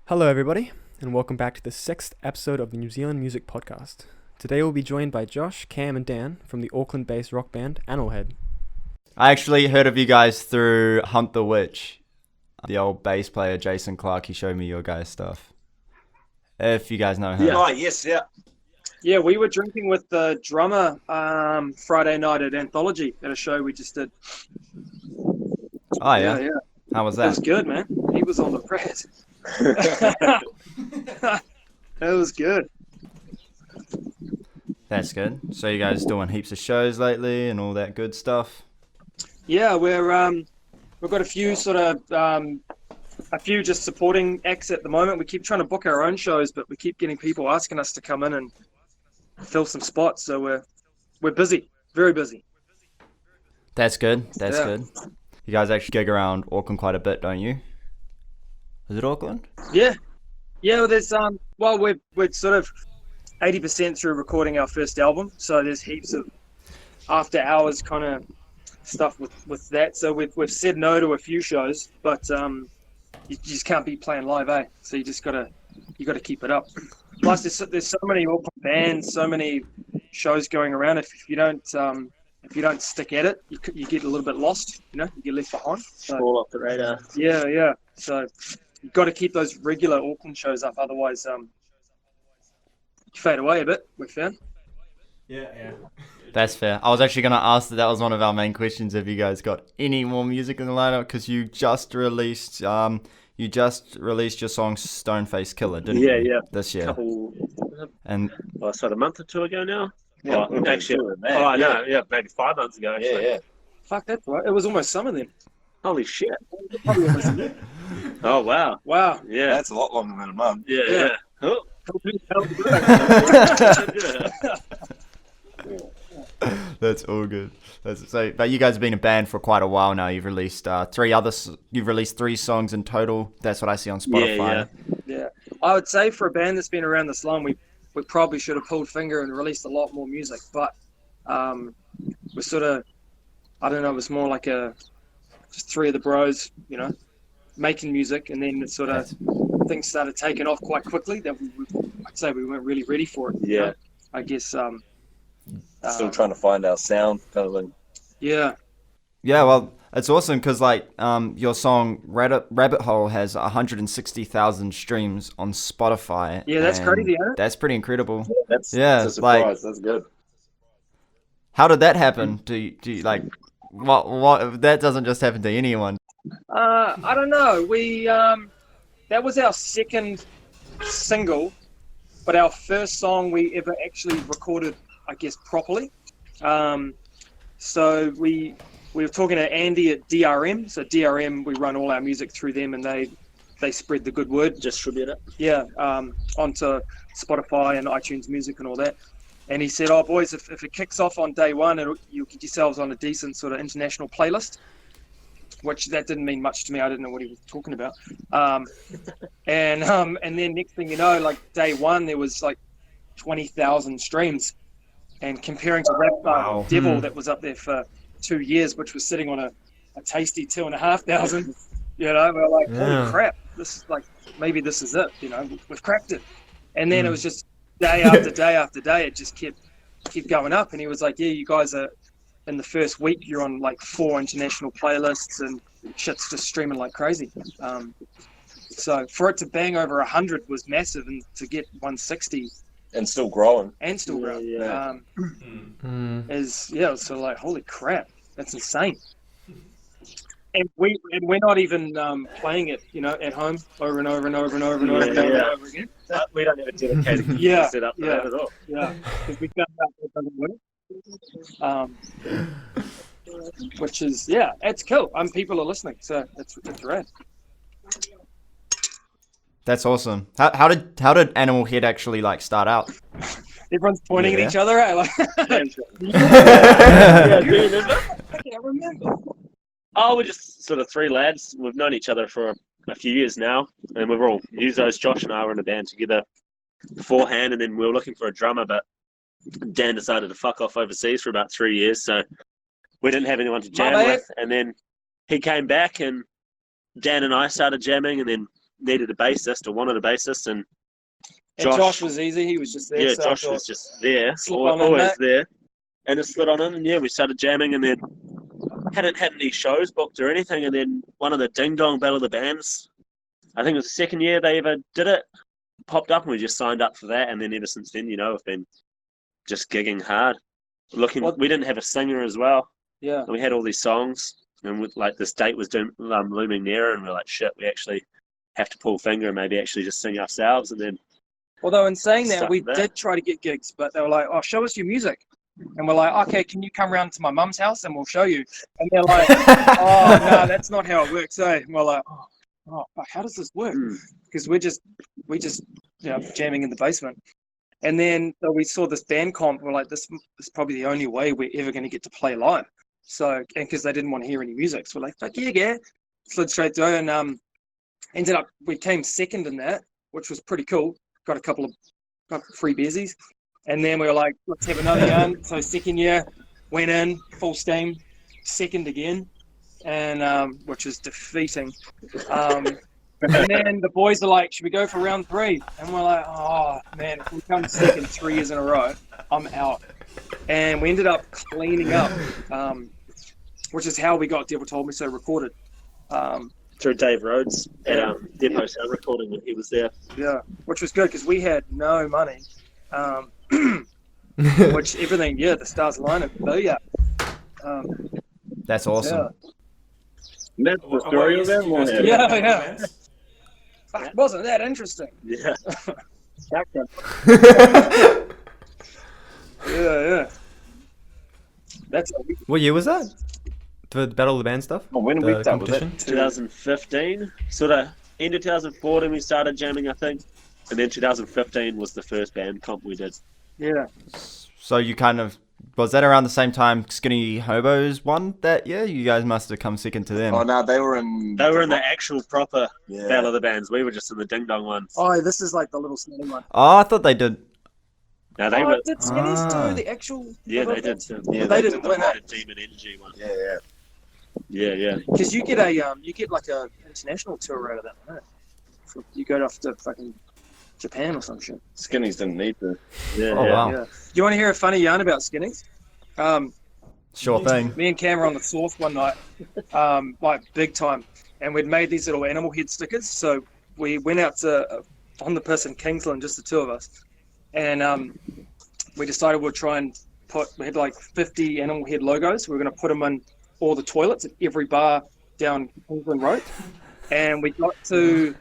Hello, everybody, and welcome back to the sixth episode of the New Zealand Music Podcast. Today we'll be joined by Josh, Cam, and Dan from the Auckland-based rock band Animalhead. I actually heard of you guys through Hunt the Witch. The old bass player Jason Clark, he showed me your guys' stuff. If you guys know him. Yeah. Oh, yes, yeah. Yeah, we were drinking with the drummer Friday night at Anthology at a show we just did. Oh, yeah? Yeah. How was It was that? good, man. He was on the press. It was good. That's good. So you guys doing heaps of shows lately and all that good stuff? Yeah, we've got a few just supporting acts at the moment. We keep trying to book our own shows, but we keep getting people asking us to come in and fill some spots. So we're busy, very busy. That's good. That's Yeah. good. You guys actually gig around Auckland quite a bit, don't you? Is it Auckland? Yeah. Well, there's we're sort of 80% through recording our first album, so there's heaps of after hours kind of stuff with that. So we've said no to a few shows, but you just can't be playing live, eh? So you gotta keep it up. Plus, there's so many Auckland bands, so many shows going around. If you don't stick at it, you get a little bit lost. You get left behind. So, All off the radar. yeah. So you've got to keep those regular Auckland shows up, otherwise you fade away a bit, we found. Yeah. That's fair. I was actually going to ask that was one of our main questions. Have you guys got any more music in the lineup? Because you just released your song Stoneface Killer, didn't you? Yeah. This year. And About a month or two ago now. Yeah, Actually, maybe 5 months ago. Actually. Yeah. Fuck, that's right. It was almost summer then. Holy shit. Probably almost a year. Oh wow. Wow. Yeah. That's a lot longer than a month. Yeah. Oh. That's all good. But you guys have been a band for quite a while now. You've released three songs in total. That's what I see on Spotify. Yeah. I would say for a band that's been around this long, we probably should have pulled finger and released a lot more music. But we're sort of, I don't know, it was more like just three of the bros, making music, and then it sort of things started taking off quite quickly. That I'd say we weren't really ready for it. Yeah. I guess. Still trying to find our sound, kind of thing. Yeah. Yeah, well, it's awesome because your song Rabbit Hole has 160,000 streams on Spotify. Yeah, that's and crazy, isn't it? That's pretty incredible. That's Yeah, a surprise. That's good. How did that happen? Do you like what? That doesn't just happen to anyone. I don't know. We that was our second single, but our first song we ever actually recorded, I guess, properly. So we were talking to Andy at DRM. So DRM, we run all our music through them, and they spread the good word. Distribute it. Yeah, onto Spotify and iTunes Music and all that. And he said, "Oh, boys, if it kicks off on day one, you'll get yourselves on a decent sort of international playlist." Which that didn't mean much to me. I didn't know what he was talking about. And then next thing you know, like day one, there was like 20,000 streams. And comparing to Rap Devil that was up there for 2 years, which was sitting on a tasty 2,500, we're like, holy crap, this is like, maybe this is it, we've cracked it. And then it was just day after day after day, it just kept going up. And he was like, yeah, you guys are, in the first week, you're on like 4 international playlists and shit's just streaming like crazy. So for it to bang over 100 was massive, and to get 160 And still growing. and still growing Yeah. is so like, holy crap, that's insane. And we're not even playing it, at home over and over and over and over and over and over again. We don't have a dedicated Yeah, set up for yeah. that at all. Yeah, because we found out it doesn't work. Which is it's cool. People are listening, so it's rad. That's awesome. How did Animalhead actually start out? Everyone's pointing at each other. Like, Yeah, do you remember? I can't remember. Oh, we're just sort of three lads. We've known each other for a few years now, and we've all used those. Josh and I were in a band together beforehand, and then we were looking for a drummer, but Dan decided to fuck off overseas for about 3 years, so we didn't have anyone to jam with. And then he came back, and Dan and I started jamming, and then needed a bassist or wanted a bassist, and Josh was easy. He was just there. yeah, so I Josh thought, was just there, slip on in, always mate. there, and it slid on in, and yeah, we started jamming, and then hadn't had any shows booked or anything, and then one of the Ding Dong Battle of the Bands, I think it was the second year they ever did it, popped up, and we just signed up for that, and then ever since then, we've been just gigging hard. We didn't have a singer as well. Yeah. And we had all these songs, and this date was looming nearer, and we're like, shit, we actually have to pull finger and maybe actually just sing ourselves, and then. Although in saying that, Stuff we there. did try to get gigs, but they were like, "Oh, show us your music," and we're like, "Okay, can you come round to my mum's house and we'll show you?" And they're like, "Oh, no, that's not how it works." And we're like, "Oh, fuck, how does this work?" Because we just jamming in the basement. And then so we saw this band comp. We're like, this is probably the only way we're ever going to get to play live. So, and because they didn't want to hear any music, so we're like, "Fuck yeah!" Slid straight through, and we came second in that, which was pretty cool. Got a couple of free beersies, and then we were like, let's have another yarn. So second year, went in full steam, second again, and which was defeating. And then the boys are like, should we go for round 3? And we're like, oh man, if we come second 3 years in a row, I'm out. And we ended up cleaning up, which is how we got Devil Told Me So recorded. Through Dave Rhodes at Depot Sound Recording when he was there. Yeah, which was good because we had no money. Which everything, the stars aligned. Booyah. That's awesome. That's the story of Animalhead. Yeah. Fuck, wasn't that interesting? Yeah. Yeah. That's What year was that? The Battle of the Band stuff? Oh, when did we The start with competition? it? 2015. Sort of end of 2014 we started jamming, I think. And then 2015 was the first band comp we did. yeah. So you was that around the same time Skinny Hobos won that year? You guys must have come second to them. Oh no, they were in. They were in the actual proper Yeah. Battle of the Bands. We were just in the Ding Dong ones. Oh, this is like the little skinny one. Oh, I thought they did. No, they were. Did Skinnies Ah. do the actual? Yeah, they did. Yeah, they they didn't The win it Demon Energy one. Yeah. Yeah. because you get like a international tour out of that, right? You go off to fucking Japan or some shit. Skinnies didn't need to. Yeah. Oh, wow. Yeah. You want to hear a funny yarn about Skinnies? Sure thing. Me and Cam were on the Source one night, like big time, and we'd made these little Animalhead stickers. So we went out to on the piss in Kingsland, just the two of us, and we decided we'd try and we had like 50 Animalhead logos. We were going to put them in all the toilets at every bar down Kingsland Road, and we got to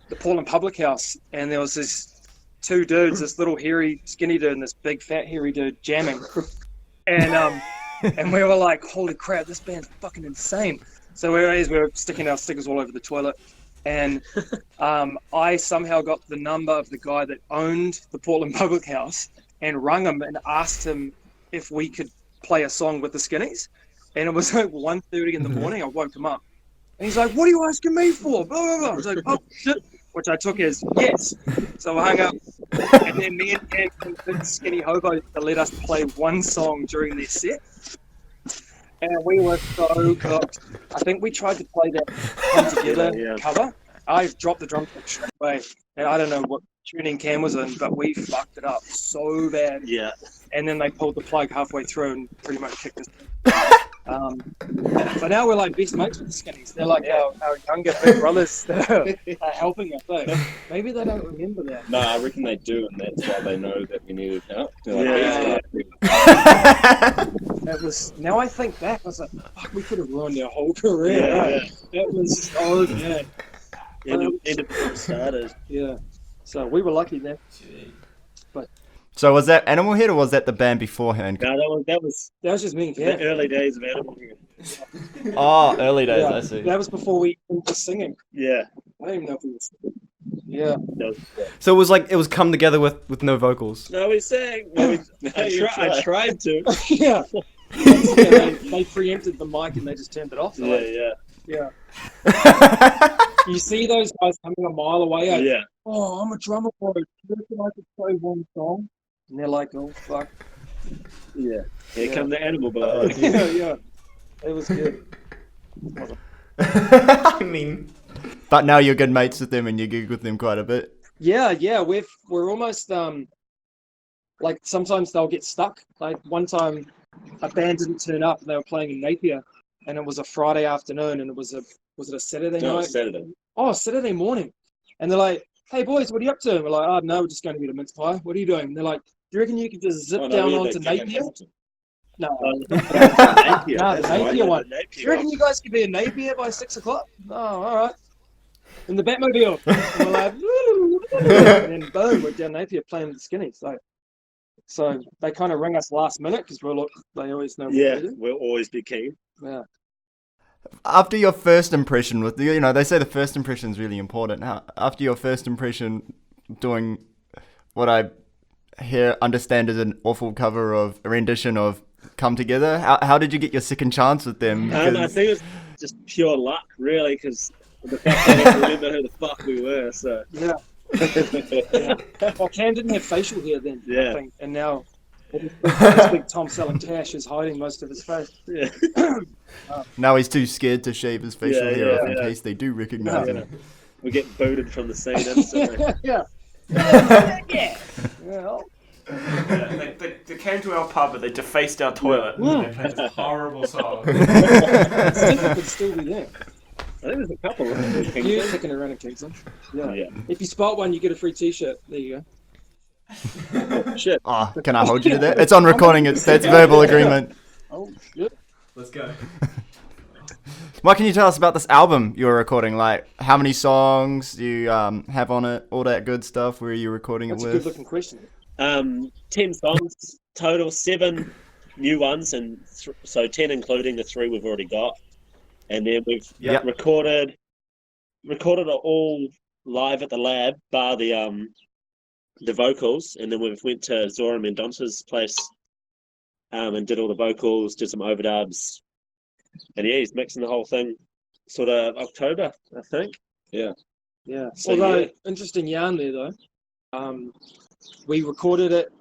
the Portland Public House, and there was this two dudes, this little hairy skinny dude and this big fat hairy dude jamming, and and we were like, holy crap, this band's fucking insane. So we were sticking our stickers all over the toilet, and I somehow got the number of the guy that owned the Portland Public House and rung him and asked him if we could play a song with the Skinnies. And it was like 1:30 in the morning. I woke him up, and he's like, "What are you asking me for?" Blah, blah, blah. I was like, "Oh shit," which I took as yes. So I hung up, and then me and Cam convinced Skinny Hobo to let us play one song during their set. And we were so cooked. I think we tried to play that Come Together cover. I dropped the drumstick straight away, and I don't know what tuning Cam was in, but we fucked it up so bad. Yeah. And then they pulled the plug halfway through and pretty much kicked us. But now we're like best mates with the Skinnies. They're like our younger big brothers that are helping us. So maybe they don't remember that. No, I reckon they do, and that's why they know that we needed help. They're like, Yeah. That was. Now I think back, I was like, fuck, we could have ruined our whole career. Yeah. That was so bad. End of it started. Yeah. So we were lucky there. So was that Animalhead or was that the band beforehand? No, that was That was just me and the Cam. early days of Animalhead. Oh, early days, Yeah. I see. That was before we were singing. Yeah. I don't even know if we were singing. Yeah. No, So it was come together with no vocals. no we sang. No, I tried to. Yeah. They preempted the mic and they just turned it off. So Yeah. You see those guys coming a mile away. Yeah. Oh, I'm a drummer for it. Do you reckon I could play one song? And they're like, oh, fuck. Yeah. Here Yeah. come the animal boys. Yeah. It was good. I mean, But now you're good mates with them and you gig with them quite a bit. Yeah, we're almost like sometimes they'll get stuck. Like one time, a band didn't turn up. They were playing in Napier, and it was a Friday afternoon, and was it a Saturday No, night? Saturday. Oh, Saturday morning, and they're like, "Hey boys, what are you up to?" And we're like, "Oh no, we're just going to get a mince pie. What are you doing?" And they're like, "Do you reckon you could just zip down onto Napier?" No, Napier. no, That's the Napier right, one. the Do you reckon you guys could be in Napier by 6 o'clock? Oh, all right. In the Batmobile. And we're like, and then boom, we're down Napier playing with the Skinnies. So they kind of ring us last minute because they always know what Yeah, we do. we'll always be keen. Yeah. After your first impression with, they say the first impression is really important. After your first impression doing what I understand is an awful cover of a rendition of Come Together, how did you get your second chance with them? I think it was just pure luck, really, because the fact that I didn't remember who the fuck we were. So Yeah. Well, Cam didn't have facial hair then, Yeah. I think. And now this big Tom selling cash is hiding most of his face. yeah, Now he's too scared to shave his facial Yeah, hair off in yeah. case they do recognize Yeah. him. we get booted from the scene instantly. Yeah. yeah, Well, they came to our pub, but they defaced our toilet. And they played this horrible song. it could still be there. I think there's a couple of them. You kicking around in Kingston. Yeah. Yeah. If you spot one, you get a free T-shirt. There you go. Shit. Oh, can I hold you to that? It's on recording. That's verbal agreement. Oh, shit. Let's go. What can you tell us about this album you were recording? Like, how many songs do you have on it? All that good stuff. Where are you recording That's it a with? good-looking question. 10 songs total, 7 new ones, and so 10 including the 3 we've already got. And then we've Yep. recorded it all live at the lab, bar the vocals, and then we went to Zora Mendonca's place and did all the vocals, did some overdubs, and yeah, he's mixing the whole thing sort of October, I think. Yeah. So, Although, yeah. interesting yarn there, though. We recorded it.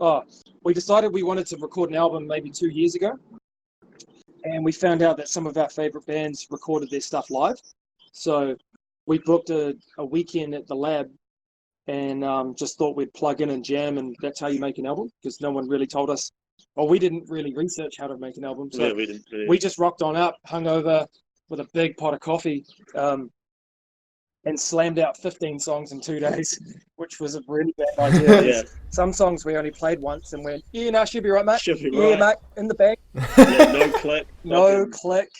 We decided we wanted to record an album maybe 2 years ago. And we found out that some of our favorite bands recorded their stuff live. So we booked a weekend at the lab and just thought we'd plug in and jam, and that's how you make an album, because no one really told us. Well, we didn't really research how to make an album. So Yeah, we didn't. we just rocked on up, hungover, with a big pot of coffee, and slammed out 15 songs in 2 days, which was a really bad idea. Yeah. Some songs we only played once and went, yeah, no, should be right, mate. Should be Yeah, right. mate, in the bag. Yeah, no click. No fucking- click.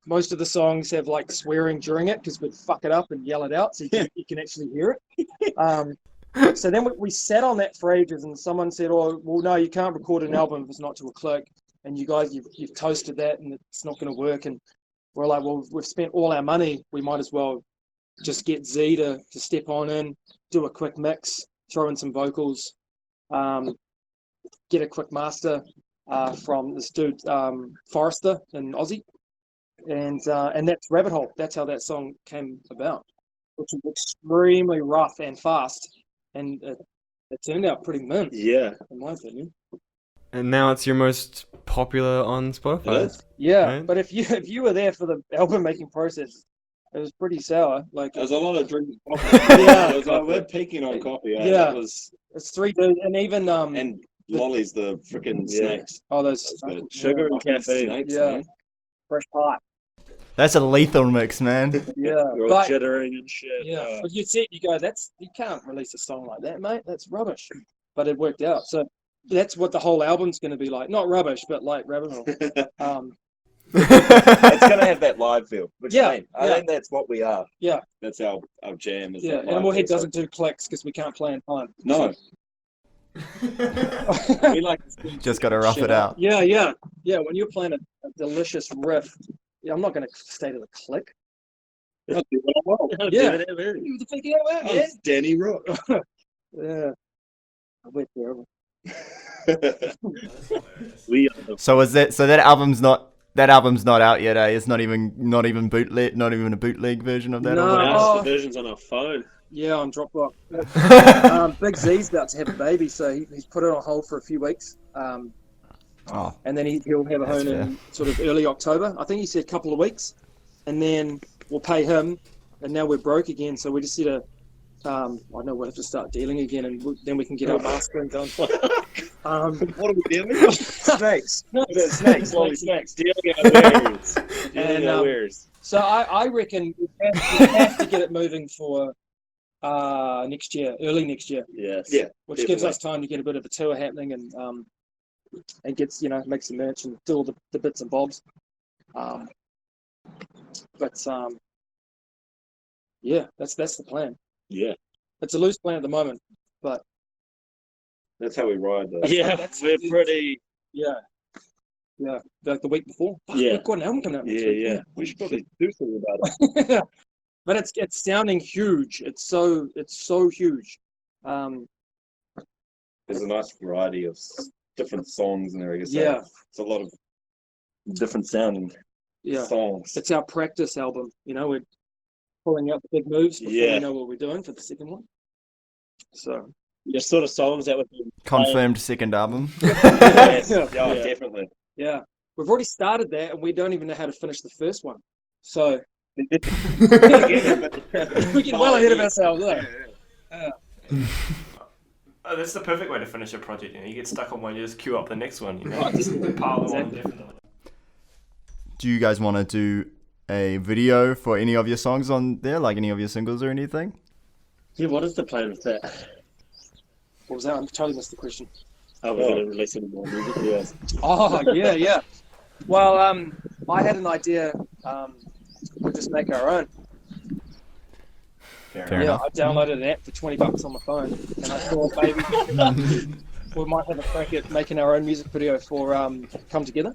Most of the songs have like swearing during it because we'd fuck it up and yell it out so you can actually hear it. So then we sat on that for ages, and someone said, "Oh, well, no, you can't record an album if it's not to a click, and you guys, you've toasted that, and it's not going to work." And we're like, "Well, we've spent all our money. We might as well just get Z to step on in, do a quick mix, throw in some vocals, get a quick master from this dude Forrester in Aussie, and that's Rabbit Hole. That's how that song came about, which was extremely rough and fast, and it turned out pretty mint, Yeah. in my opinion. And now it's your most popular on Spotify. It is. Yeah, Right. but if you were there for the album making process, it was pretty sour. Like There's a lot of drinking coffee. Yeah. It was like, we're peaking on coffee. Eh? Yeah. It was, it's 3 dudes, and even and lollies, the freaking Yeah. snakes. oh, those That's good. Sugar and Fucking caffeine. snakes, Yeah. man. fresh pot. That's a lethal mix, man. Yeah, We're all but jittering and shit. yeah, but you see, you go, you can't release a song like that, mate. That's rubbish. But it worked out. So that's what the whole album's going to be like. Not rubbish, but like Rabbit Hole. It's gonna have that live feel. Which Yeah, I yeah. think that's what we are. Yeah. That's our jam. Is Yeah, that live Animalhead feel. doesn't do clicks because we can't play in time. No. We like Just got to rough Shit it up. out. Yeah. When you're playing a delicious riff, I'm not going to stay to the click. I'll do what I want. Yeah. Yeah. You the figure out, I'm yeah. Danny Rook. Yeah. I went terrible. We are the So that album's not out yet, eh? It's not even bootleg, not even a bootleg version of that. No. Or whatever. mouse, Oh. the versions on our phone. Yeah, on Dropbox. Big Z's about to have a baby, so he's put it on hold for a few weeks. Oh, And then he'll have a That's home in sort of early October. I think he said a couple of weeks. and then we'll pay him, and now we're broke again. So we just need to, I don't know, we'll have to start dealing again, and then we can get our mastering done. What are we doing? Snakes. No, Snakes, lolly snakes, dealing our wares. And, our wares. So I reckon we have to get it moving for next year, early next year. Yes. Yeah. Which gives us time to get a bit of a tour happening and gets, make some merch and do all the bits and bobs. Yeah, that's the plan. Yeah. It's a loose plan at the moment, but That's how we ride, though. Yeah, we're pretty. yeah, like the week before. Yeah. We've got an album coming out next week. Yeah. We should probably do something about it. But it's sounding huge. It's so huge. There's a nice variety of different songs in there, I guess. Yeah. It's a lot of different sounding Yeah. songs. It's our practice album. We're pulling out the big moves before Yeah. we know what we're doing for the second one. So Just sort of songs that would be Confirmed second album. Yes. Yeah. Yeah, Yeah. definitely. yeah, we've already started that, and we don't even know how to finish the first one. So we're getting well ahead of ourselves. Oh, that's the perfect way to finish a project. You get stuck on one, you just queue up the next one. Just pile them on definitely. Do you guys want to do a video for any of your songs on there, like any of your singles or anything? Yeah, what is the plan with that? What was that? I totally missed the question. Are we going to release any more music videos? Oh, yeah. Well, I had an idea. We'll just make our own. Fair Yeah, enough. I downloaded an app for $20 on my phone, and I thought maybe we might have a crack at making our own music video for Come Together.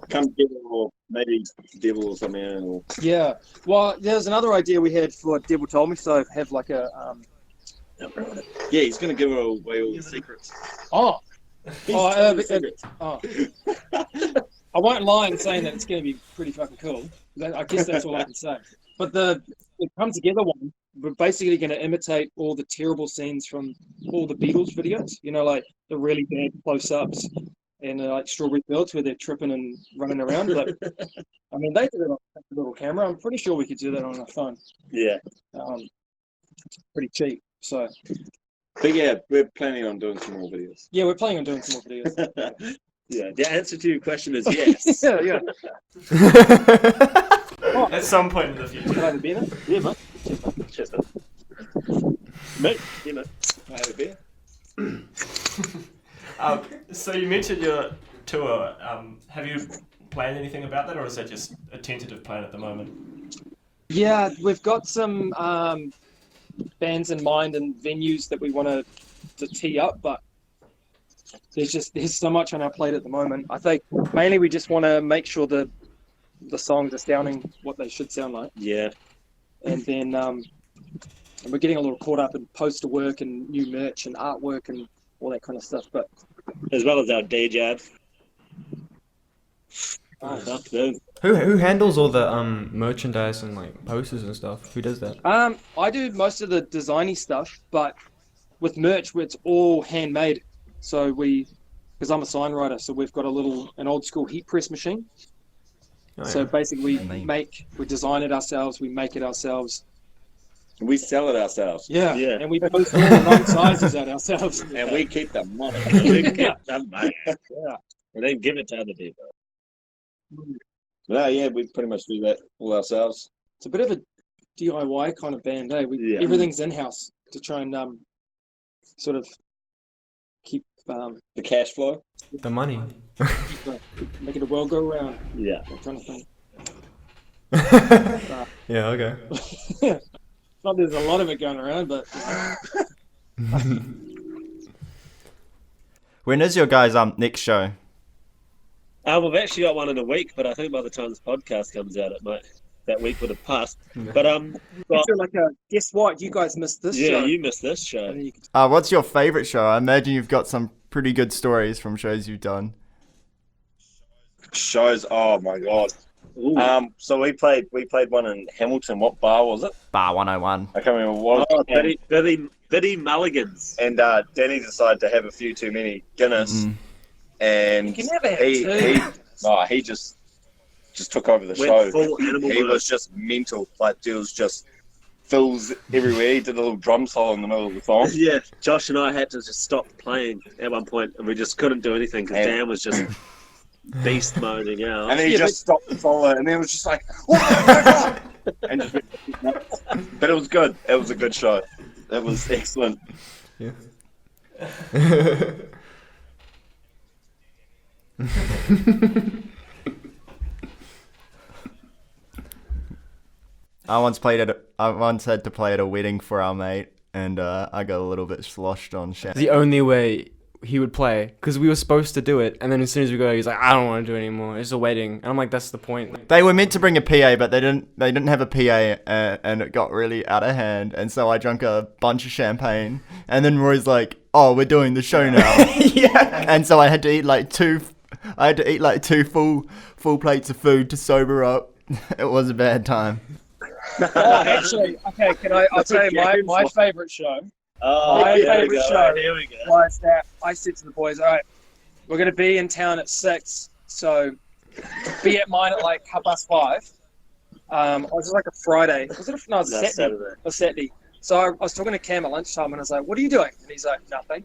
Come Together, or maybe Devil or something. Or... Yeah. Well, there's another idea we had for Devil Told Me, so have like a Yeah, he's going to give away all the secrets. Oh. He's Oh, telling the secrets. I won't lie in saying that it's going to be pretty fucking cool. I guess that's all I can say. But the Come Together one, we're basically going to imitate all the terrible scenes from all the Beatles videos. Like the really bad close-ups and like Strawberry Fields where they're tripping and running around. But I mean, they did it on a little camera. I'm pretty sure we could do that on our phone. Yeah. Pretty cheap. So But yeah, we're planning on doing some more videos. yeah, we're planning on doing some more videos. Yeah. The answer to your question is yes. yeah. At some point in the future. Can I have a beer? Yeah, mate. Cheers, mate. Mate, yeah, mate. I have a beer. So you mentioned your tour. Have you planned anything about that, or is that just a tentative plan at the moment? Yeah, we've got some bands in mind and venues that we want to tee up, but there's so much on our plate at the moment. I think mainly we just want to make sure the songs are sounding what they should sound like, Yeah. and then and we're getting a little caught up in poster work and new merch and artwork and all that kind of stuff. But As well as our day job. Fuck those. Who handles all the merchandise and like posters and stuff? Who does that? I do most of the designy stuff, but with merch, it's all handmade. So because I'm a sign writer, so we've got an old school heat press machine. Oh, So yeah. basically, And we design it ourselves, we make it ourselves. We sell it ourselves. Yeah, Yeah. and we post all the wrong sizes out ourselves. And we keep the money. We kept that money. Yeah. And then give it to other people. No, yeah, we pretty much do that all ourselves. It's a bit of a DIY kind of band, eh? Yeah. Everything's in-house to try and sort of keep The cash flow. The money. making the world go round. Yeah. That kind of thing. Yeah, okay. Not there's a lot of it going around, but When is your guys' next show? We've actually got one in a week, but I think by the time this podcast comes out, that week would have passed. But it's like guess what? You guys missed this yeah, show. you missed this show. And then you could- What's your favorite show? I imagine you've got some pretty good stories from shows you've done. Shows. Oh my god. Ooh. So we played one in Hamilton. What bar was it? Bar 101. I can't remember what. Oh, Biddy Mulligans. And Danny decided to have a few too many Guinness, Mm. and You can never have he two. he just just took over the Went show. full animal He mode. was just mental. Like there was just fills everywhere. He did a little drum solo in the middle of the song. Yeah, Josh and I had to just stop playing at one point, and we just couldn't do anything because And- Dan was just beast moding out. And then he Yeah, just stopped the solo, and then it was just like, what? And just, but it was good. It was a good show. It was excellent. Yeah. I once had to play at a wedding for our mate, and I got a little bit sloshed on champagne. The only way he would play, because we were supposed to do it, and then as soon as we go, he's like, I don't want to do it anymore. It's a wedding, and I'm like, that's the point. Like, They were meant to bring a PA, but they didn't have a PA, and it got really out of hand. And so I drank a bunch of champagne, and then Roy's like, "Oh, we're doing the show now." yeah. And so I had to eat like two full plates of food to sober up. It was a bad time. Oh, actually, okay. I'll tell you my favourite show Oh, My here we favourite go. show. Here we go. was that I said to the boys, all right, we're going to be in town at 6, so be at mine at like 5:30. It was like a Friday. Was it? No, it was That's Saturday. Saturday. It was Saturday. So I was talking to Cam at lunchtime, and I was like, "What are you doing?" And he's like, "Nothing."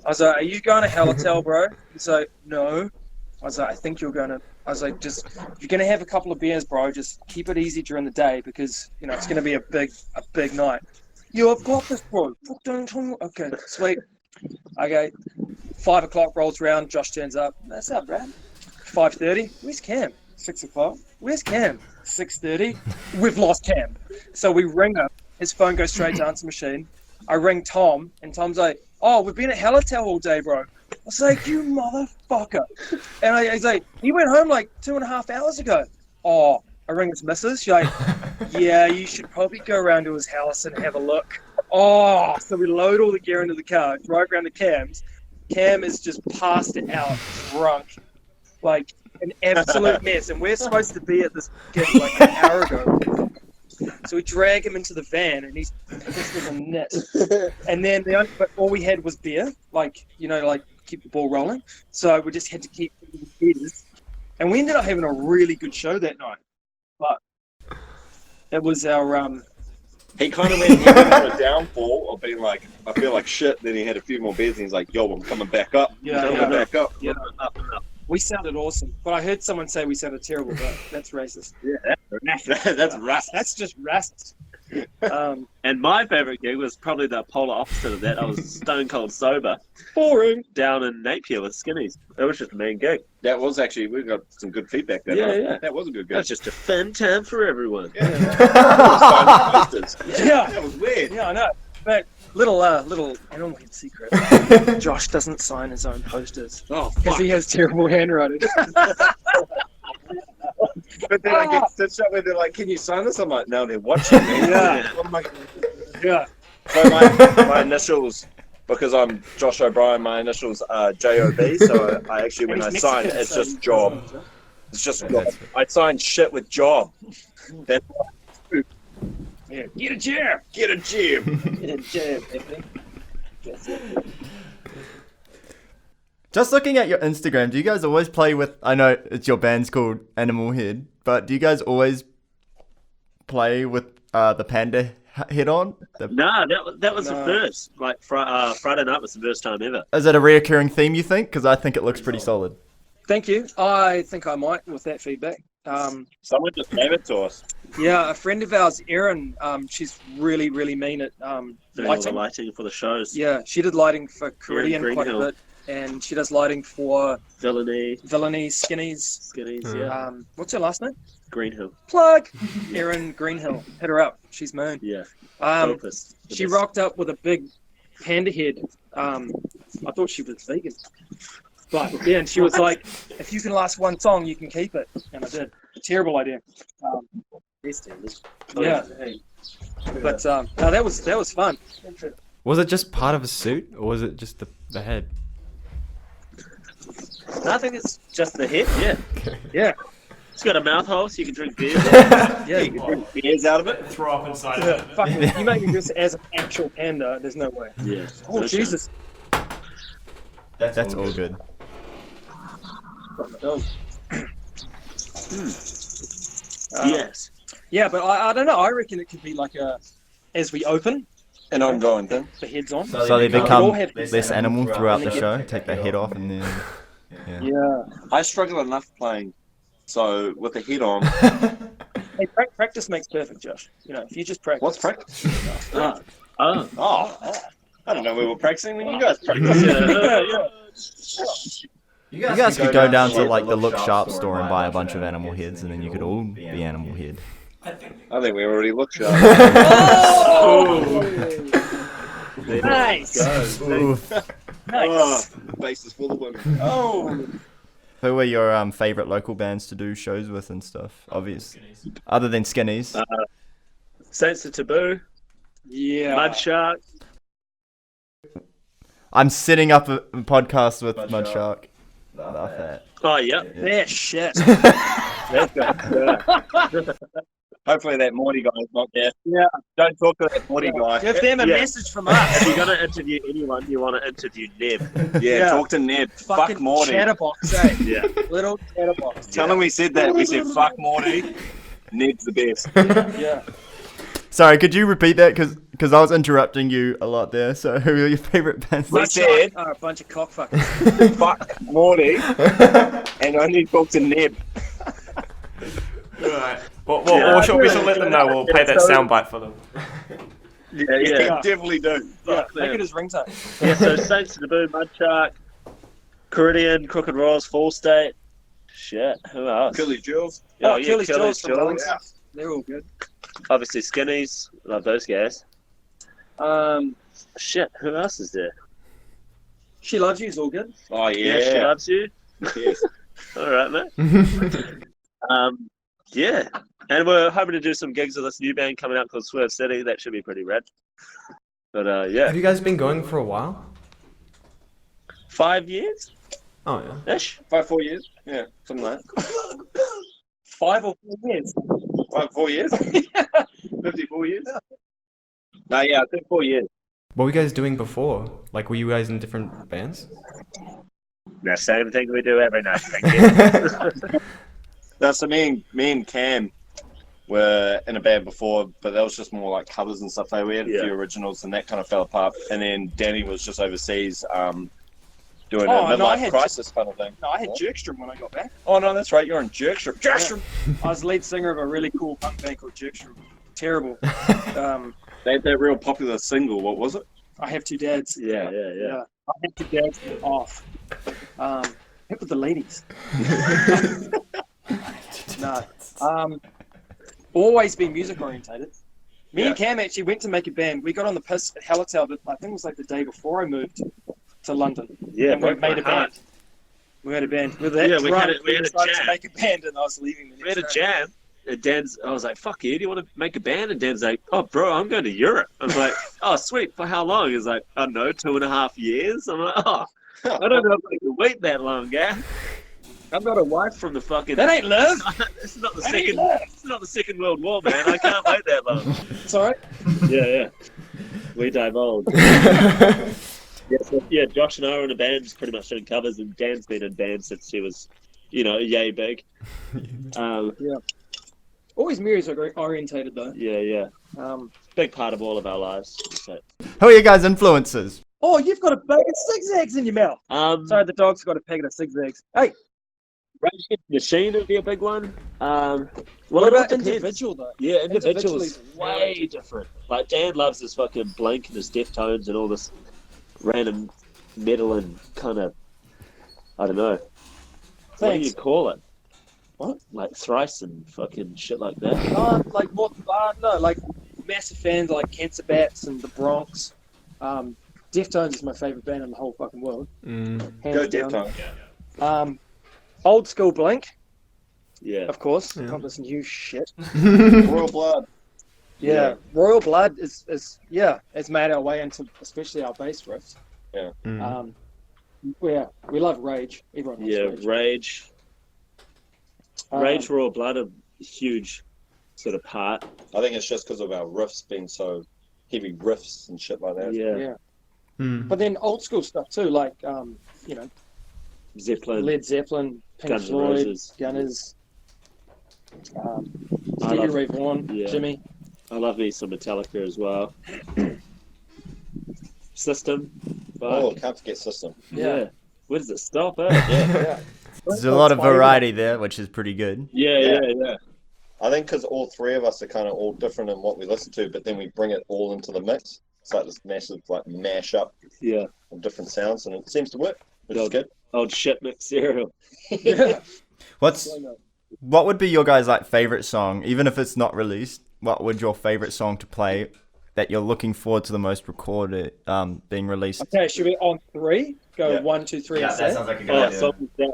I was like, "Are you going to Hallertau, bro?" He's like, "No." I was like, "I think you're going to." I was like, "Just if you're going to have a couple of beers, bro, just keep it easy during the day because you know it's going to be a big night." "Yeah, I've got this, bro. Fuck, don't tell me." Okay, sweet. Okay, 5 o'clock rolls around. Josh turns up. "What's up, Brad?" 5:30. Where's Cam? 6 o'clock. Where's Cam? 6:30. We've lost Cam. So we ring him. His phone goes straight to answer machine. I ring Tom, and Tom's like, "Oh, we've been at Hallertau all day, bro." I was like, "You motherfucker!" And he's like, "He went home like 2.5 hours ago." Oh, I ring his missus. She's like, "Yeah, you should probably go around to his house and have a look." Oh, so we load all the gear into the car, drive around to Cam's. Cam is just passed out, drunk, like an absolute mess. And we're supposed to be at this gig like an hour ago. So we drag him into the van, and he's pissed as a nit. And then but all we had was beer, like keep the ball rolling. So we just had to keep beers, and we ended up having a really good show that night. But it was our He kind of went on a downfall of being like, I feel like shit. Then he had a few more beers and he's like, yo, I'm coming back up. Coming back up. Yeah. We sounded awesome, but I heard someone say we sounded terrible, but that's racist. Yeah, that's rust. That's just racist. And my favourite gig was probably the polar opposite of that. I was stone cold sober Boring. down in Napier with Skinnies. It was just a mean gig. That was actually, we got some good feedback there. Yeah. That was a good It gig. was just a fun time for everyone. Yeah. Yeah. That was weird. Yeah, I know. But little Animalhead secret. Josh doesn't sign his own posters Oh, because fuck. he has terrible handwriting. But then I get stitched up where they're like, can you sign this? I'm like, no, they're watching me. Yeah. What am I gonna do? Yeah. So my initials, because I'm Josh O'Brien, my initials are JOB. So I actually, when I And he's sign, Mexican, it's so just job. It's just job. I sign shit with job. That's Yeah. Get a chair. get a gym. Get a chair, baby. Just looking at your Instagram, do you guys always play with? I know it's your band's called Animalhead, but do you guys always play with the panda head on? Nah, that was the No. first. Like Friday night was the first time ever. Is it a reoccurring theme? You think? Because I think it looks pretty solid. Thank you. I think I might with that feedback. Someone just gave it to us. Yeah, a friend of ours, Erin, she's really, really mean at Doing all the lighting. lighting for the shows. Yeah, she did lighting for Korean Green quite a Hill. bit, and she does lighting for Villainy, Villainy, Skinnies. Skinnies, yeah. What's her last name? Greenhill, Plug! Erin Greenhill. Hit her up. She's moon. yeah. Opus. The She best. rocked up with a big panda head. I thought she was vegan. But then she was like, if you can last one song, you can keep it. And I did. Terrible idea. Yeah. But no, that was fun. Was it just part of a suit, or was it just the head? I think it's just the head, yeah. Yeah. It's got a mouth hole so you can drink beer. Yeah. You can drink beers out of it. Throw up inside Yeah, of it. fucking, you make me this as an actual panda. There's no way. Yeah. Oh, Jesus. That's all good. Oh. Yes. Yeah, but I don't know. I reckon it could be like as we open, An ongoing thing. the head's on. So they We all become have less animal throughout the Yeah. show. Take their head off and then. Yeah. Yeah. I struggle enough playing, so with the head on. Hey, practice makes perfect, Josh. You know, if you just practice. What's practice? Oh. Oh, I don't know. We were practicing when you guys practiced. Yeah. You guys could go down to like the Look Sharp store and buy a bunch of animal heads, and then you could all be Animal Head. I think we already looked sharp. Nice. Oof. Nice. Base is full of women. Oh. Who were your favourite local bands to do shows with and stuff? Obviously, other than Skinnies. Saints of Taboo, Yeah. Mud Shark. I'm setting up a podcast with Mud Shark. Love that. Oh, yeah. They're shit. That's good. Hopefully that Morty guy's not there. Yeah. Don't talk to that Morty guy. Give them a Yeah. message from us. If you're going to interview anyone, you want to interview Neb. Yeah, talk to Ned. Fucking Fuck Morty. chatterbox, eh? Yeah. Little chatterbox. Tell him we said that. We said fuck Morty. Ned's the best. Yeah. Sorry, could you repeat that? Because I was interrupting you a lot there. So who are your favourite bands? We said A bunch of cockfuckers. fuck Morty and only talk to Ned. Right. Well, we should let them know. We'll play that soundbite for them. Yeah. Definitely do. Yeah, make it his ringtone. Yeah, so Saints of Taboo, Mud Shark, Caridian, Crooked Royals, Fall State. Shit, who else? Achilles Jules. Oh, Achilles Jules from Jules. Wellington. They're all good. Obviously Skinnies. Love those guys. Shit, who else is there? She Loves You is all good. Oh Yeah, She yeah. Loves You. Yes. All right, mate. Yeah. And we're hoping to do some gigs with this new band coming out called Swerve City. That should be pretty rad. But yeah, Have you guys been going for a while? 5 years Oh yeah. ish. 4 years. Yeah, something like that. 5 or 4 years. 4 years. 54 years. No, yeah, I think 4 years. What were you guys doing before? Like, were you guys in different bands? The same thing we do every night. Thank you. No, so me and Cam were in a band before, but that was just more like covers and stuff. We had a few originals, and that kind of fell apart. And then Danny was just overseas doing a midlife crisis kind of thing. No, I had Jerkstrom when I got back. Oh no, that's right. You're in Jerkstrom. Jerkstrom. I was lead singer of a really cool punk band called Jerkstrom. Terrible. They had that real popular single. What was it? I Have Two Dads. Yeah. I Have Two Dads off. Hip with the ladies. No. Always been music orientated. Me and Cam actually went to make a band. We got on the piss at Hallertau, but I think it was like the day before I moved to London. Yeah, And we made a band. We had a band. With that Yeah, we had a decided jam. to make a band, and I was leaving the next We had a day. jam. And I was like, fuck yeah, do you want to make a band? And Dan's like, oh, bro, I'm going to Europe. I was like, oh, sweet. For how long? He's like, I don't know, 2.5 years. I'm like, oh, I don't know if I can wait that long, guy. I've got a wife from the fucking... That ain't love. It's not the That second. ain't love. It's not the Second World War, man. I can't wait that long. It's all right. Yeah. We divulge. Yeah, Josh and I are in a band, just pretty much doing covers, and Dan's been in bands since he was, yay big. Always music orientated though. Yeah. Big part of all of our lives. So, Who are your guys' influences? Oh, you've got a bag of zigzags in your mouth. Sorry, the dog's got a packet of zigzags. Hey, Rage Against the Machine would be a big one. Well, what it all about depends. individual though? Yeah, individual is Individually, way different. Like Dan loves his fucking Blink and his Deftones and all this random metal and kind of, I don't know. What do you Thanks. call it? What? Like thrice and fucking shit like that. Like what? No, like massive fans like Cancer Bats and the Bronx. Deftones is my favorite band in the whole fucking world. Mm. Go Hands down. Deftones. Old school Blink, Yeah. of course. Yeah. Not this new shit. Royal Blood. Yeah, Royal Blood is it's made our way into especially our bass riffs. Mm. We love Rage. Everyone loves Yeah, Rage. Rage. Rage, Raw Blood, a huge sort of part. I think it's just because of our riffs being so heavy riffs and shit like that. Yeah. Mm. But then old school stuff too, like Zeppelin. Led Zeppelin, Pink Guns N' Floyd, Roses. Gunners. I Stevie love- Ray Vaughan, yeah. Jimmy. I love me some Metallica as well. System. Oh, Fuck. can't forget System. Yeah. Where does it stop? Eh? Yeah. There's a lot of variety there, which is pretty good. Yeah. I think because all three of us are kind of all different in what we listen to, but then we bring it all into the mix. It's like this massive like mash up Yeah. of different sounds, and it seems to work, which is good. Old shit mix cereal. Yeah. What would be your guys' like favorite song, even if it's not released? What would your favorite song to play that you're looking forward to the most recorded being released? Okay, should we on 3 go Yeah. 1, 2, 3 and say? like a Oh, song that,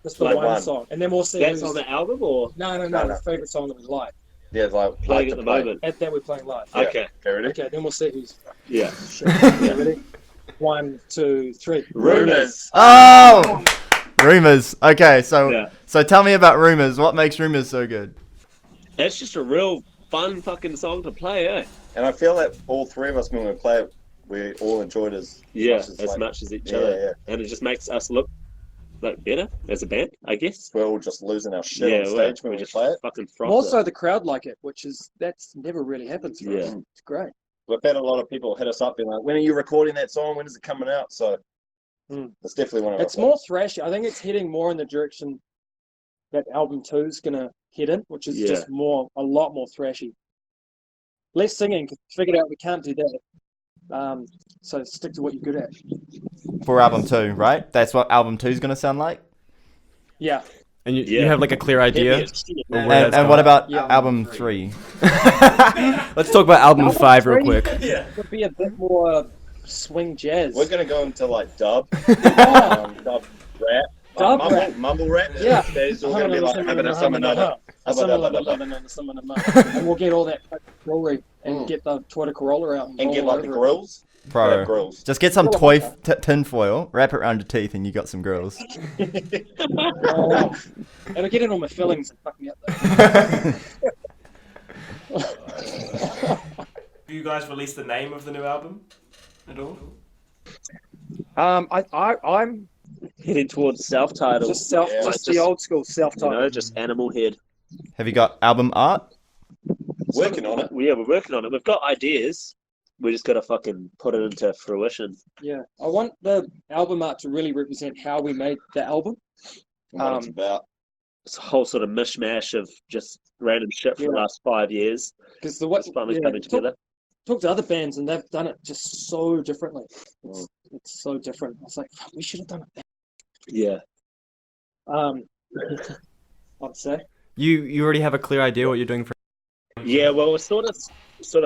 Just the like one one. song, and then we'll see. that's who's- on the album or No, No. the favorite song that we like. Yeah, like playing like at to the play. moment? At that we're playing live. Yeah. Okay. Okay, ready? Okay, then we'll see who's. Yeah. Yeah, ready? 1, 2, 3. Rumors. Oh, Rumors. Okay, so Yeah. so tell me about Rumors. What makes Rumors so good? That's just a real fun fucking song to play, eh? And I feel that all three of us, when we play it, we all enjoyed as Yeah, much as, as like, much as each yeah, other. yeah. And it just makes us look like better as a band, I guess. We're all just losing our shit Yeah, on stage when we we just play it. fucking froth Also, it. the crowd like it, that's never really happens for us. Yeah. It's great. We've had a lot of people hit us up being like, when are you recording that song? When is it coming out? So it's definitely one of It's our more thrashy. I think it's heading more in the direction that album 2 is going to head in, which is Yeah. just a lot more thrashy. Less singing, 'cause we figured out we can't do that. So stick to what you're good at. For album 2, right? That's what album 2 is gonna sound like. Yeah. And you Yeah. have like a clear idea. Heavy as shit. of where And, that's and going. what about Yeah. album 3? Let's talk about album 5 real 3 quick. would be a bit more swing jazz. We're going to go into like dub, Oh, dub rap, Dub mumble, rap. mumble rap. Yeah. There's all going to be like, and we'll get all that jewelry and get the Toyota Corolla out and roll get like the over it. grills. Bro, Grills. just get some toy tin foil, wrap it around your teeth, and you got some grills. Oh, it'll get in all my fillings and fuck me up though. Have you guys released the name of the new album at all? I'm Heading towards self-titled. just Yeah. just the old school You self-titled. know, just Animalhead. Have you got album art? Working on it. Yeah, we're working on it. We've got ideas. We just got to fucking put it into fruition. Yeah, I want the album art to really represent how we made the album. What it's about. It's a whole sort of mishmash of just random shit for the Yeah. last 5 years. Because the what It's finally coming together. Talk to other bands and they've done it just so differently. It's so different. It's like fuck, we should have done it. Yeah. I'd say. You already have a clear idea what you're doing for. Yeah, well, we're sort of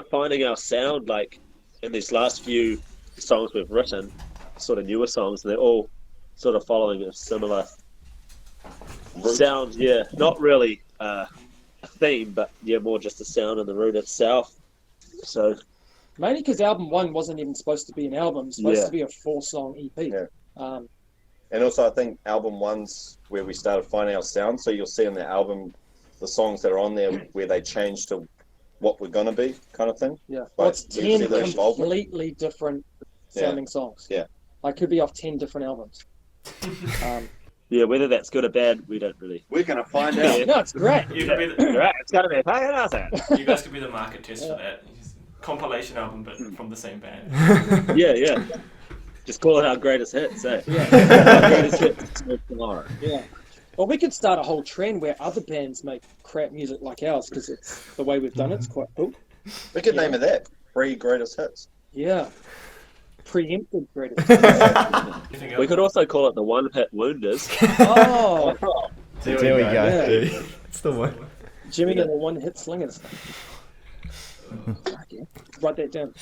finding our sound, like, in these last few songs we've written, sort of newer songs, and they're all sort of following a similar sound. Yeah, not really a theme, but yeah, more just the sound and the root itself. So, Mainly because album 1 wasn't even supposed to be an album. It was supposed Yeah. to be a 4-song EP. Yeah. Um, And also, I think album 1's where we started finding our sound. So you'll see on the album the songs that are on there where they change to what we're going to be, kind of thing. yeah. Like, Well, it's we see 10 the involvement. completely different sounding songs. Yeah. Like, could be off 10 different albums. yeah, whether that's good or bad, we don't really. We're going to find out. No, it's great. You could be the, Right, it's got to be a pain, isn't you guys could be the market test for that. Compilation album, but from the same band. it? Yeah. Just call it our greatest hits, eh? Yeah. Our greatest hits tomorrow. Yeah. Well, we could start a whole trend where other bands make crap music like ours because it's the way we've done it. It's quite cool. We could name it that. 3 greatest hits. Yeah. Preempted greatest. Anything else? We could also call it the one-hit wounders. Oh, There we go. Yeah. It's the one. Jimmy and the one-hit slingers. Okay. Write that down.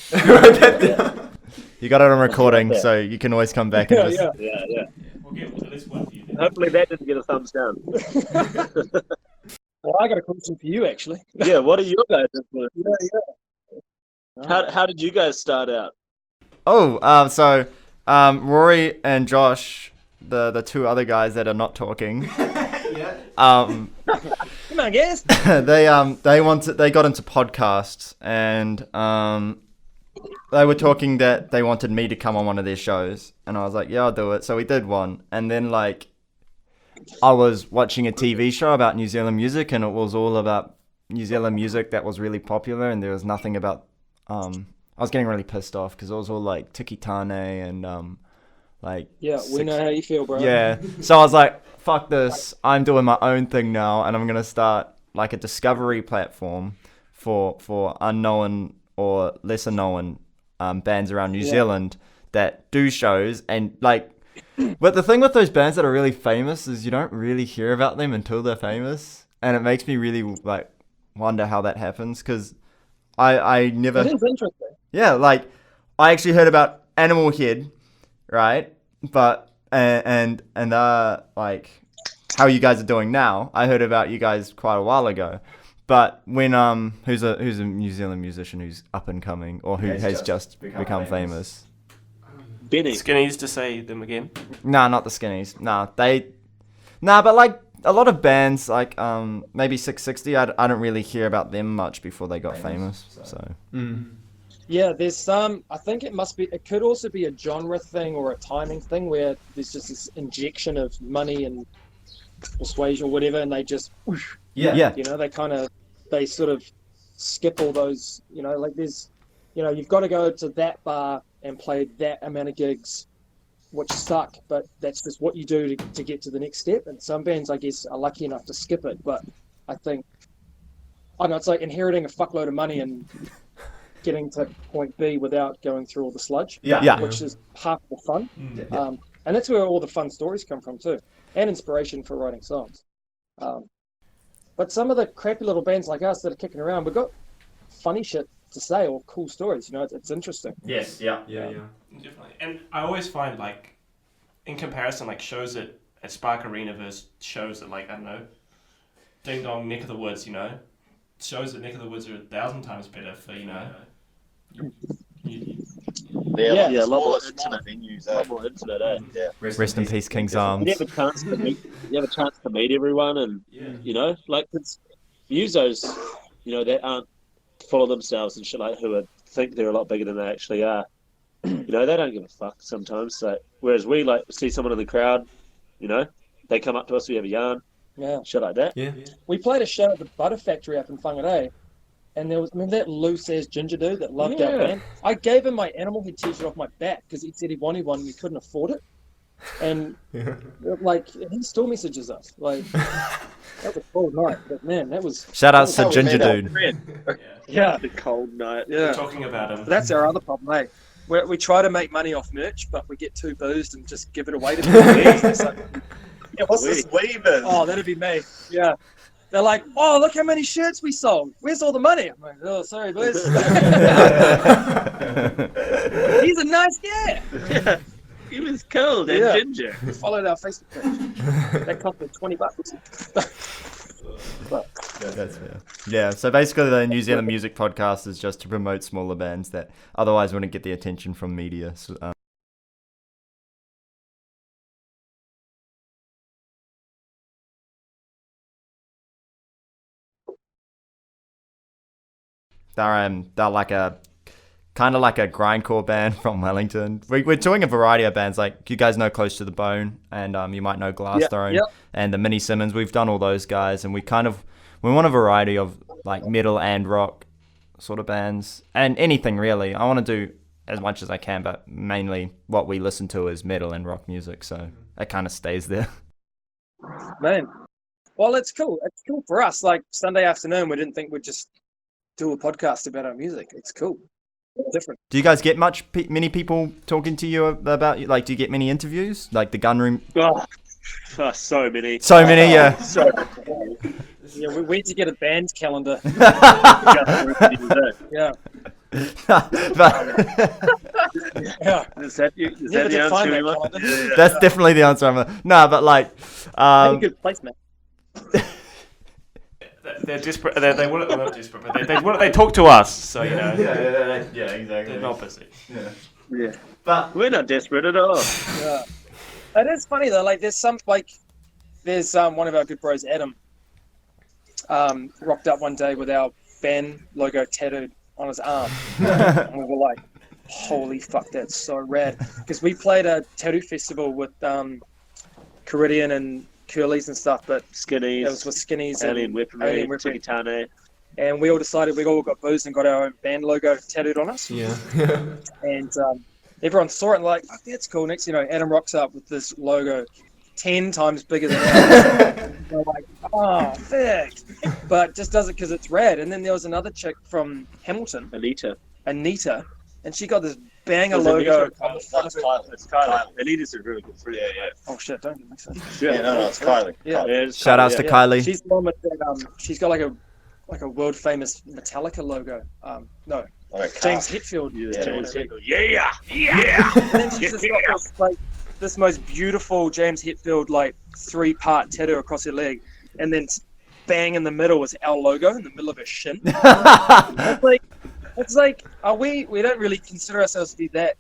You got it on recording, so you can always come back and Yeah, just. yeah. Yeah. We'll get at least one for you then. Hopefully that didn't get a thumbs down. Well, I got a question for you, actually. Yeah, what are your guys' influences? Yeah. How did you guys start out? Oh, so Rory and Josh, the two other guys that are not talking, Come on, guys. they got into podcasts and they were talking that they wanted me to come on one of their shows, and I was like, yeah, I'll do it. So we did one, and then like I was watching a TV show about New Zealand music, and it was all about New Zealand music that was really popular, and there was nothing about. I was getting really pissed off because it was all like Tiki Tane and like. Yeah, we know how you feel, bro. Yeah, so I was like, "Fuck this! I'm doing my own thing now, and I'm gonna start like a discovery platform for unknown or lesser known bands around New Zealand that do shows and like." But the thing with those bands that are really famous is you don't really hear about them until they're famous, and it makes me really like wonder how that happens because I never. It is interesting. Yeah, like I actually heard about Animalhead, right? But and like how you guys are doing now. I heard about you guys quite a while ago. But when who's a New Zealand musician who's up and coming or who has just become famous? Benny. Skinnies to say them again. Nah, not the Skinnies. But like a lot of bands, like maybe 660. I don't really hear about them much before they got famous. So. Yeah, there's some. I think it must be. It could also be a genre thing or a timing thing where there's just this injection of money and persuasion or whatever, and they just, Yeah. you know, they sort of skip all those. You know, like there's, you know, you've got to go to that bar and play that amount of gigs, which suck, but that's just what you do to get to the next step. And some bands, I guess, are lucky enough to skip it. But I think, I don't know, it's like inheriting a fuckload of money and getting to point B without going through all the sludge, which is half the fun. And that's where all the fun stories come from too, and inspiration for writing songs. But some of the crappy little bands like us that are kicking around, we've got funny shit to say or cool stories. You know, it's interesting. Yes, yeah. Definitely. And I always find, like, in comparison, like, shows at Spark Arena versus shows at, like, I don't know, Ding Dong, Neck of the Woods, you know? Shows at Neck of the Woods are 1,000 times better for, you know... They're Yeah, a lot more intimate venues. A lot more intimate, eh? Yeah. Rest in peace, King's Arms. You have a chance to meet everyone, and you know, like it's musos, you know, that aren't full of themselves and shit like who think they're a lot bigger than they actually are. You know, they don't give a fuck sometimes. So, whereas we like see someone in the crowd, you know, they come up to us, we have a yarn, shit like that. Yeah. We played a show at the Butter Factory up in Whangarei, and there was, remember that loose ass ginger dude that loved our band? I gave him my Animalhead t-shirt off my back because he said he wanted one and we couldn't afford it. And like he still messages us. Like that was a cold night, but man, that was Shout out to Ginger Dude. yeah. The cold night. We're Yeah, talking about him. that's our other problem, eh? We try to make money off merch, but we get too boozed and just give it away to people. It's like, Yeah, what's this weaving? oh, that'd be me. Yeah. They're like, oh, look how many shirts we sold. Where's all the money? I'm like, oh, sorry, boys. He's a nice guy. Yeah, he was cold and Yeah. ginger. We followed our Facebook page. That cost me $20. That's fair. Yeah, so basically the New Zealand Music Podcast is just to promote smaller bands that otherwise wouldn't get the attention from media. So, they're like a kind of like a grindcore band from Wellington. We're doing a variety of bands, like you guys know Close to the Bone, and you might know Glasstone and the Mini Simmons. We've done all those guys, and we want a variety of like metal and rock sort of bands, and anything really. I want to do as much as I can, but mainly what we listen to is metal and rock music, so it kind of stays there. Man. Well, it's cool. It's cool for us. Like Sunday afternoon, we didn't think we'd just do a podcast about our music. It's cool. It's different. Do you guys get many people talking to you about, like, do you get many interviews? Like the Gun Room? Oh, so many. So many, yeah. So Yeah, we need to get a band calendar. Yeah. But Yeah. Is that Never the did find answer? that Anyone? calendar. that's definitely the answer. No, but like, Had a good placement. They're desperate. They want to, not desperate, but they talk to us. So you know, yeah, exactly. they're not busy. Yeah, But we're not desperate at all. Yeah. It is funny though. Like there's one of our good bros, Adam, rocked up one day with our band logo tattooed on his arm, and we were like, "Holy fuck, that's so rad!" Because we played a tattoo festival with Caridian and curlies and stuff, but Skinnies, it was with skinnies Alien and Weaponry, Alien Weaponry. Tikitane. And we all decided we all got boozed and got our own band logo tattooed on us. Yeah. And everyone saw it and like, oh, that's cool. Next, Adam rocks up with this logo 10 times bigger than ours. We're like, oh, thick. But just does it because it's rad. And then there was another chick from Hamilton, Anita. and she got this banger Was it logo Anita? on the front of it. It's Kylie. Anita's a really good friend. Yeah. Oh shit, don't get mixed up. Yeah, no, it's Kylie. Yeah. It's Shout outs to yeah. Kylie. She's the one with that, she's got like a world famous Metallica logo. No, Like James Hetfield. Yeah, James tattoo. Hetfield. Yeah. And then she's just got this, like, this most beautiful James Hetfield like 3-part tattoo across her leg, and then bang in the middle was our logo in the middle of her shin. It's like, we don't really consider ourselves to be that.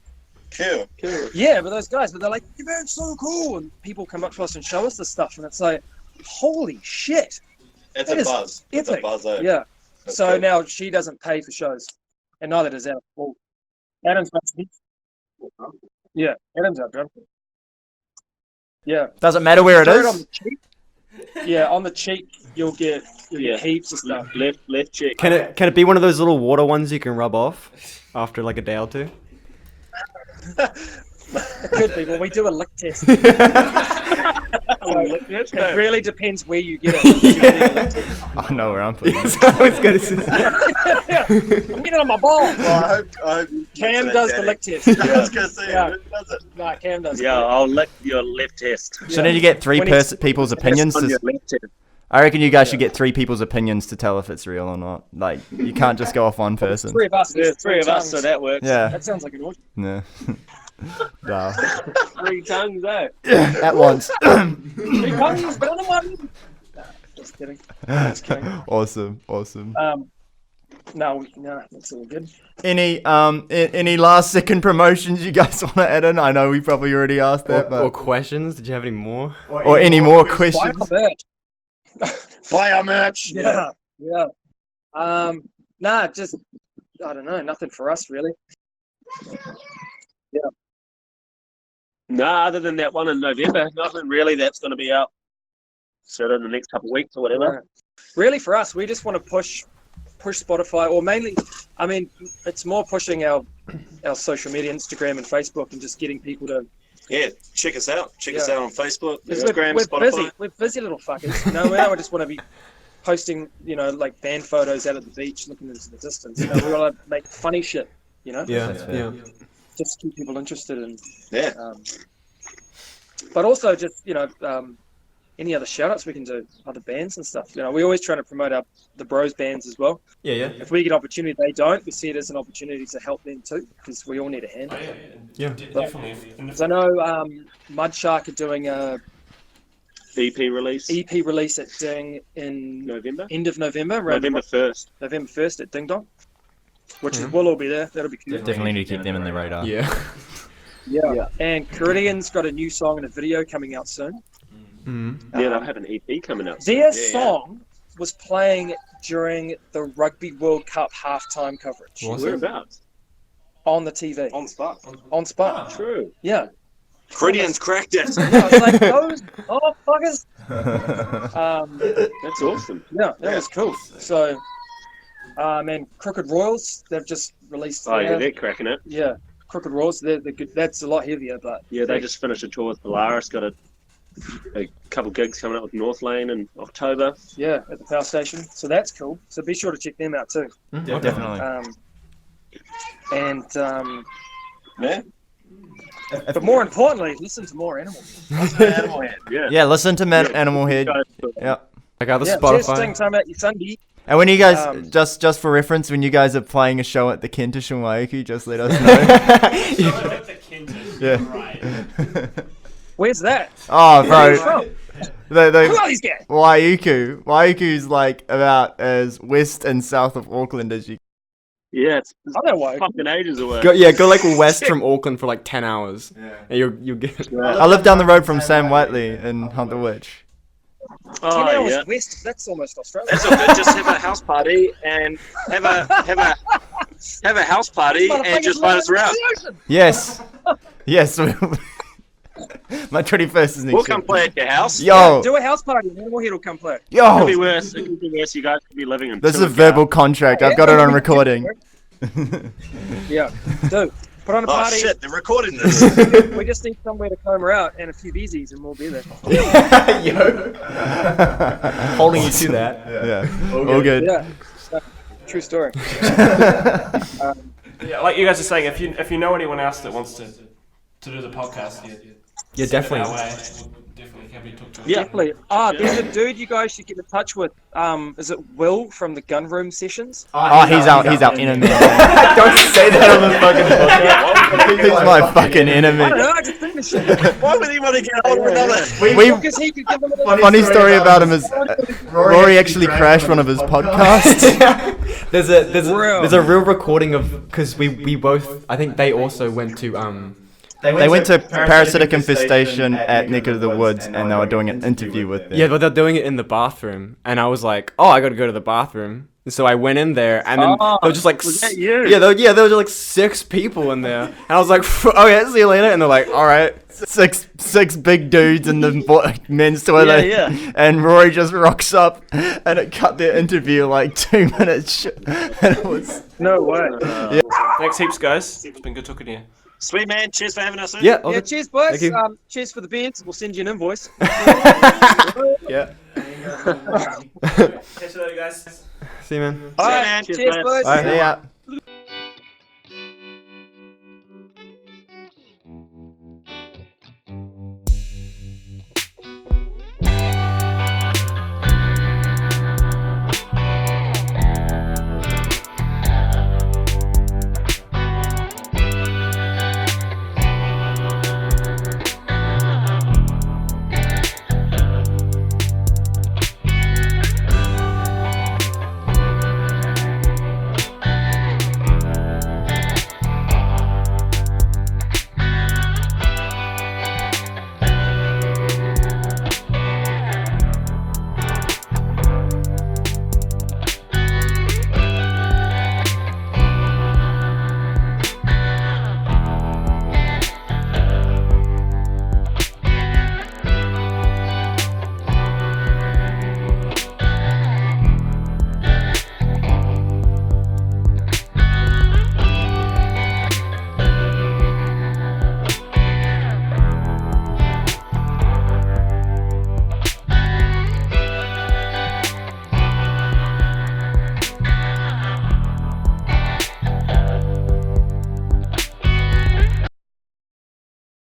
Cool. Yeah, but those guys, they're like, your band's so cool, and people come up to us and show us this stuff, and it's like, holy shit. It's That a is buzz. It's a epic. buzz. Eh? Yeah. That's So cool. now she doesn't pay for shows, and neither does Adam. Well, Adam's yeah, Adam's our drummer. Yeah. Doesn't matter where it Throw on is. the cheek. Yeah, on the cheek you'll get Yeah. heaps of stuff. Left cheek. Can it be one of those little water ones you can rub off after like a day or two? It could be, but we do a lick test. That's It really depends where you get it. I know where I'm putting it. I was gonna say. I'm getting on my ball. Well, I hope you Cam get does that, the Danny. lick test. I was gonna say, Yeah. who does it? No, Cam does. Yeah, I'll lick your left test. So then you get three When he's- people's opinions. On To, your left test. I reckon you guys should get 3 people's opinions to tell if it's real or not. Like, you can't just go off one person. Three of us. There's three of us, tongues. so that works. Yeah. That sounds like an orgy. No. Nah. 3 tongues, eh? At once. 3 tongues, but only one. Nah, just kidding. Just kidding. Awesome. No, that's all good. Any last second promotions you guys want to add in? I know we probably already asked that, Or but questions? Did you have any more? or any more Buy questions? our merch. Buy our merch. Yeah. Nah, just I don't know, nothing for us really. No, other than that one in November, nothing really that's going to be out. So in the next couple of weeks or whatever. Really, for us, we just want to push Spotify, or mainly, I mean, it's more pushing our social media, Instagram and Facebook, and just getting people to. Yeah, check us out. Check us Yeah. out on Facebook, 'Cause Instagram, we're Spotify. busy. We're busy little fuckers. We don't just want to be posting, like band photos out at the beach, looking into the distance. We want to make funny shit. Yeah. Just keep people interested in. Yeah. But also just any other shout outs we can do, other bands and stuff. We always try to promote the bros bands as well. Yeah. If we get opportunity, they don't. We see it as an opportunity to help them too, because we all need a hand. Oh, Yeah. Definitely. Because I know Mudshark are doing a EP release. EP release at Ding in November? end of November, around November 1st. November 1st at Ding Dong, which is we'll all be there. That'll be cool. Definitely need to keep them in the radar. Yeah. Yeah. And Caridian's got a new song and a video coming out soon. Yeah, they'll have an EP coming out. Their song was playing during the Rugby World Cup halftime coverage Was it? Whereabouts? on the TV, On Spark. on Spark. True. Yeah. Caridian's cracked it. Yeah, it's like those fuckers. That's awesome. Yeah, that was cool. So, and Crooked Royals, they've just released. Oh, yeah, they're cracking it. Yeah, Crooked Royals, they're good. That's a lot heavier, but Yeah, they just finished a tour with Polaris. Got a couple gigs coming up with North Lane in October. yeah, at the power station. So that's cool. So be sure to check them out too. Definitely. Yeah. But more importantly, listen to more Animal. Animalhead. Yeah. Yeah, listen to Animalhead. Yeah. Like other Yeah, cheers, Spotify. Sting, time out your Sunday. And when you guys, just for reference, when you guys are playing a show at the Kentish in Waiuku, just let us know. Yeah. Right. Where's that? Oh, Where's it bro. from? The Who are these guys? Waiuku's like about as west and south of Auckland as you. Yeah, it's I know why. fucking ages away. Go like west from Auckland for like 10 hours. Yeah. And you'll get. I live down the road from Sam Whiteley in Hunter Witch. 10 Oh, hours yeah. west. That's almost Australia. That's all good. Just have a house party and have a house party and just find us around. Yes. Yes. My 21st is next We'll come year. play at your house. Yo, Do a house party. Animalhead will come play. It could be yo. worse. It could be worse. You guys could be living in. This is a Tuaca. verbal contract. I've got it on recording. Yeah, do. Put on a Oh party. shit, they're recording this. We just need somewhere to comb her out and a few beesies and we'll be there. Yo. Holding you to that. Yeah. All good. Yeah. True story. Yeah, like you guys are saying, if you know anyone else that wants to do the podcast, Yeah, send it definitely. our way. We'll definitely can be talked to. Yeah. Definitely. There's a dude you guys should get in touch with. Is it Will from the Gun Room Sessions? Oh, he's our enemy. Don't say that on the fucking podcast. He's my fucking I don't enemy. know, I just think this shit. Why would he want to get hold of another? We Because he could give him a funny story about him is Rory actually crashed one of his podcasts. There's a Real. real recording of because we both I think they also went to They went to parasitic infestation at Neck of the Woods, and they were doing an interview with them. Yeah, but they're doing it in the bathroom, and I was like, "Oh, I gotta go to the bathroom." So I went in there, and then there were just like, was that you? there were just like 6 people in there, and I was like, "Okay, see you later." And they're like, "All right." Six big dudes in the men's toilet, Yeah. and Rory just rocks up, and it cut their interview like 2 minutes. And it was No way. Thanks heaps, guys. It's been good talking to you. Sweet man. Cheers for having us. yeah. all Yeah, good. cheers, boys. Thank you. Cheers for the beers. We'll send you an invoice. Yeah. Catch you later, guys. See you, man. All man. right, Cheers, cheers, guys. boys. Bye. yeah.